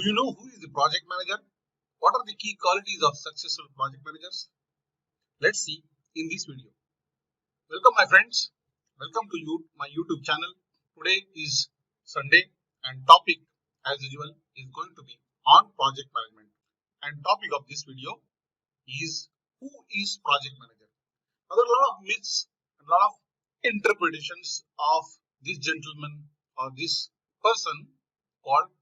Do you know who is the project manager? What are the key qualities of successful project managers? Let's see in this video. Welcome my friends. Welcome to my YouTube channel. Today is Sunday and topic as usual is going to be on project management. And topic of this video is who is project manager. Now there are a lot of myths and a lot of interpretations of this gentleman or this person called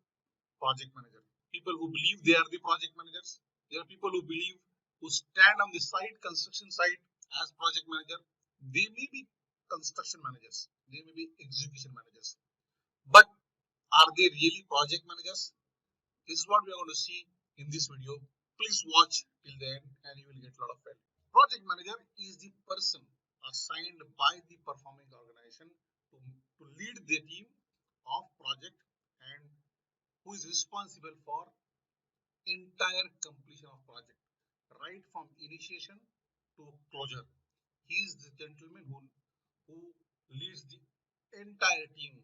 project manager. People who believe they are the project managers. There are people who believe who stand on the site, construction site as project manager. They may be construction managers. They may be execution managers. But are they really project managers? This is what we are going to see in this video. Please watch till the end and you will get a lot of help. Project manager is the person assigned by the performing organization to lead the team of project and who is responsible for entire completion of project, right from initiation to closure. He is the gentleman who leads the entire team,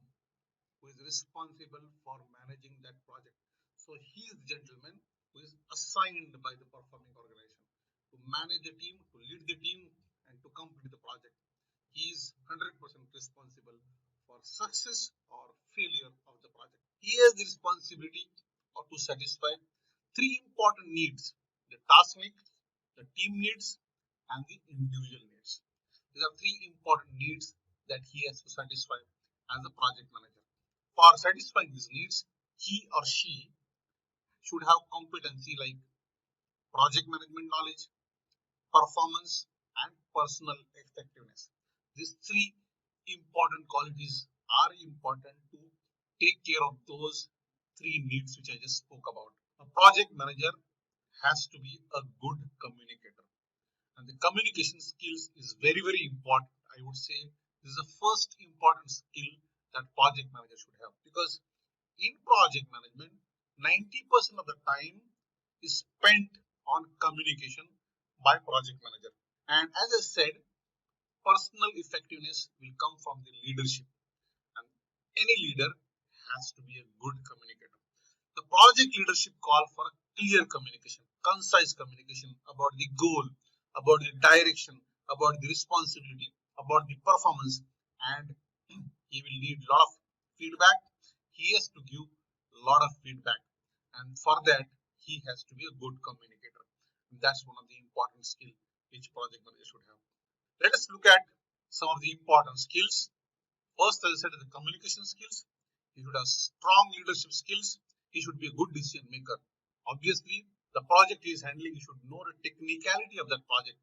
who is responsible for managing that project. So he is the gentleman who is assigned by the performing organization to manage the team, to lead the team, and to complete the project. He is 100% responsible for success or failure of the project. He has the responsibility to satisfy three important needs: the task needs, the team needs, and the individual needs. These are three important needs that he has to satisfy as a project manager. For satisfying these needs, he or she should have competency like project management knowledge, performance, and personal effectiveness. These three important qualities are important to take care of those three needs which I just spoke about. A project manager has to be a good communicator, and the communication skills is very important. I would say this is the first important skill that project manager should have, because in project management 90% of the time is spent on communication by project manager. And as I said, personal effectiveness will come from the leadership, and any leader has to be a good communicator. The project leadership call for clear communication, concise communication about the goal, about the direction, about the responsibility, about the performance, and he will need a lot of feedback. He has to give a lot of feedback, and for that he has to be a good communicator. That's one of the important skills which project manager should have. Let us look at some of the important skills. First, as I said, the communication skills. He should have strong leadership skills. He should be a good decision maker. Obviously, the project he is handling, he should know the technicality of that project.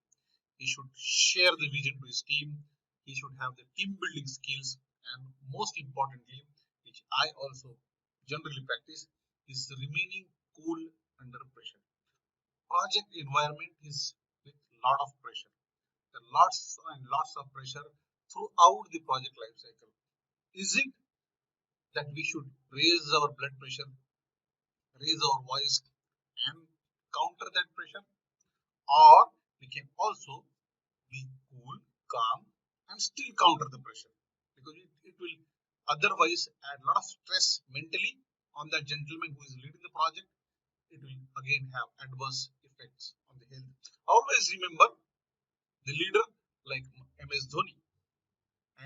He should share the vision to his team. He should have the team building skills. And most importantly, which I also generally practice, is remaining cool under pressure. Project environment is with lot of pressure. There are lots and lots of pressure throughout the project life cycle. Is it that we should raise our blood pressure, raise our voice, and counter that pressure? Or we can also be cool, calm, and still counter the pressure, because it will otherwise add a lot of stress mentally on that gentleman who is leading the project. It will again have adverse effects on the health. Always remember the leader like MS Dhoni,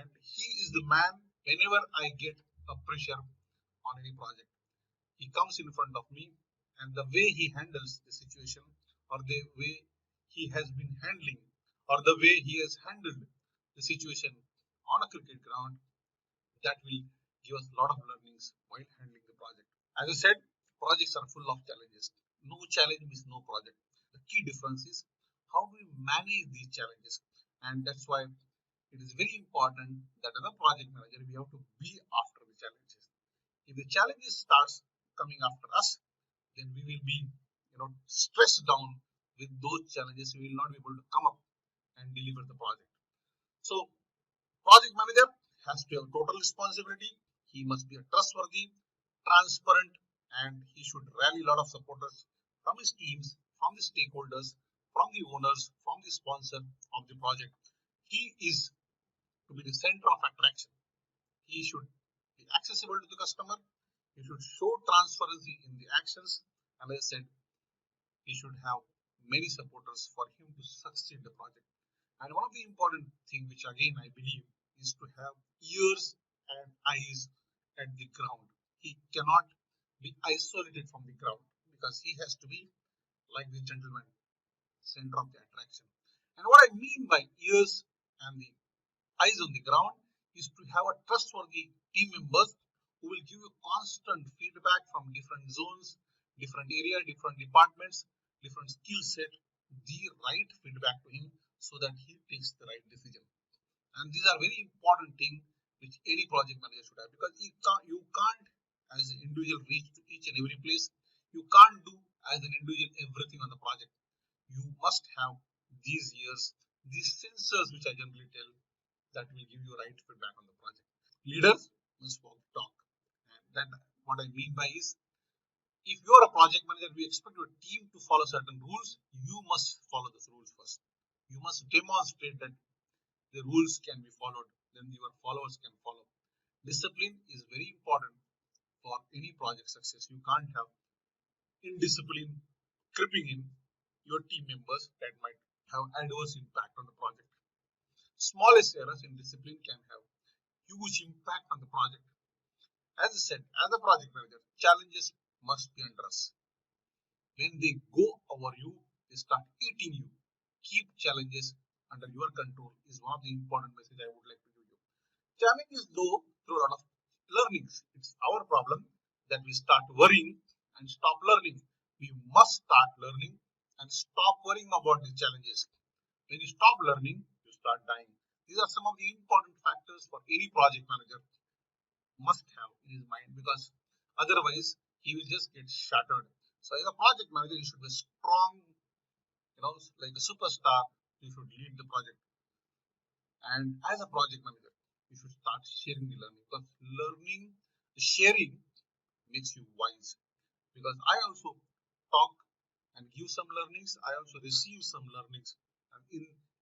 and he is the man. Whenever I get a pressure on any project, he comes in front of me, and the way he handles the situation, or the way he has been handling, or the way he has handled the situation on a cricket ground, that will give us a lot of learnings while handling the project. As I said, projects are full of challenges. No challenge means no project. The key difference is how do we manage these challenges, and that's why it is very important that as a project manager we have to be after the challenges. If the challenges starts coming after us, then we will be stressed down with those challenges. We will not be able to come up and deliver the project. So project manager has to have total responsibility. He must be a trustworthy, transparent, and he should rally a lot of supporters from his teams, from the stakeholders, from the owners, from the sponsor of the project. He is to be the center of attraction. He should be accessible to the customer. He should show transparency in the actions, and as I said, he should have many supporters for him to succeed the project. And one of the important thing, which again I believe, is to have ears and eyes at the ground. He cannot be isolated from the ground because he has to be like the gentleman, center of the attraction. And what I mean by ears and the eyes on the ground is to have a trustworthy team members who will give you constant feedback from different zones, different area, different departments, different skill set, the right feedback to him so that he takes the right decision. And these are very important things which any project manager should have, because you can't as an individual reach to each and every place. You can't do as an individual everything on the project. You must have these ears, these sensors which I generally tell, that will give you right feedback on the project. Leaders must walk the talk. And then what I mean by is, if you are a project manager, we expect your team to follow certain rules. You must follow those rules first. You must demonstrate that the rules can be followed, then your followers can follow. Discipline is very important for any project success. You can't have indiscipline creeping in your team members that might have adverse impact on the project. Smallest errors in discipline can have huge impact on the project. As I said, as a project manager, challenges must be addressed. When they go over you, they start eating you. Keep challenges under your control is one of the important message I would like to give you. Challenges though through a lot of learnings. It's our problem that we start worrying and stop learning. We must start learning and stop worrying about the challenges. When you stop learning, you start dying. These are some of the important factors for any project manager must have in his mind, because otherwise he will just get shattered. So as a project manager, you should be strong, like a superstar. You should lead the project. And as a project manager, you should start sharing the learning, because learning, sharing makes you wise. Because I also talk and give some learnings, I also receive some learnings, and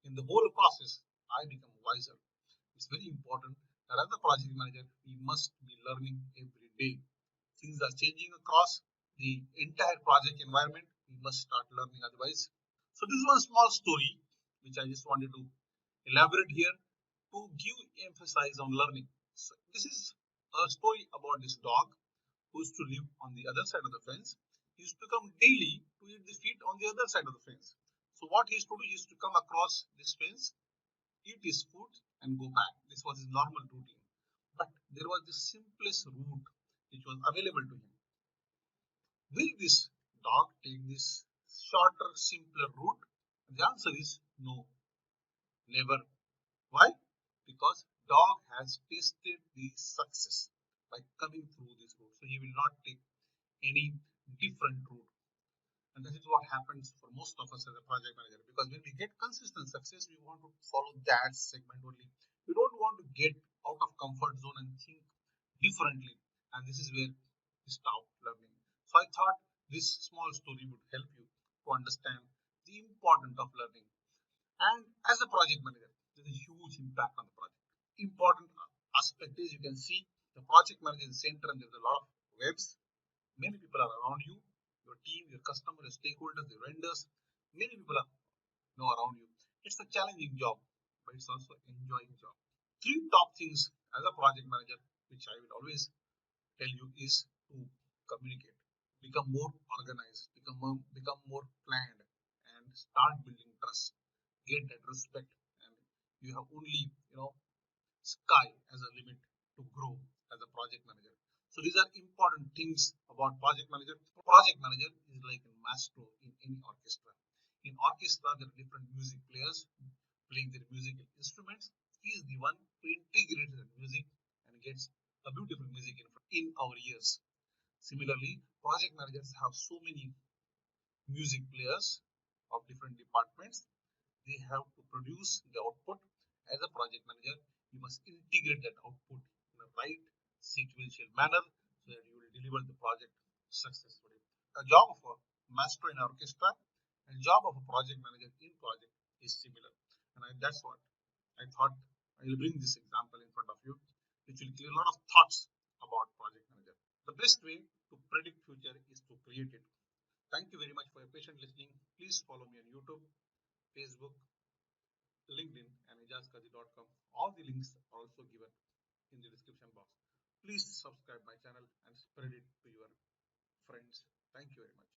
in the whole process, I become wiser. It's very important that as a project manager, we must be learning every day. Things are changing across the entire project environment. We must start learning, otherwise. So this is one small story which I just wanted to elaborate here to give emphasis on learning. So this is a story about this dog who used to live on the other side of the fence. He used to come daily to eat the feet on the other side of the fence. So what he used to do, he used to come across this fence, eat his food, and go back. This was his normal routine. But there was the simplest route which was available to him. Will this dog take this shorter, simpler route? The answer is no, never. Why? Because dog has tasted the success by coming through this route. So he will not take any different route. And that is what happens for most of us as a project manager. Because when we get consistent success, we want to follow that segment only. We don't want to get out of comfort zone and think differently. And this is where we stop learning. So I thought this small story would help you to understand the importance of learning. And as a project manager, there's a huge impact on the project. Important aspect is, you can see the project manager is the center, and there's a lot of webs. Many people are around you, your team, your customer, your stakeholders, your vendors. Many people are around you. It's a challenging job, but it's also an enjoying job. Three top things as a project manager, which I will always tell you, is to communicate, become more organized, become more planned, and start building trust. Get that respect, and you have only sky as a limit to grow as a project manager. So these are important things about project manager. Project manager is like a maestro in any orchestra. In orchestra, there are different music players playing their musical instruments. He is the one who integrates the music and gets a beautiful music in our ears. Similarly, project managers have so many music players of different departments. They have to produce the output. As a project manager, you must integrate that output in a right sequential manner so that you will deliver the project successfully. A job of a master in orchestra and job of a project manager in project is similar. And that's what I thought. I will bring this example in front of you, which will clear a lot of thoughts about project manager. The best way to predict future is to create it. Thank you very much for your patient listening. Please follow me on YouTube, Facebook, LinkedIn, and ajazkazi.com. All the links are also given in the description box. Please subscribe my channel and spread it to your friends. Thank you very much.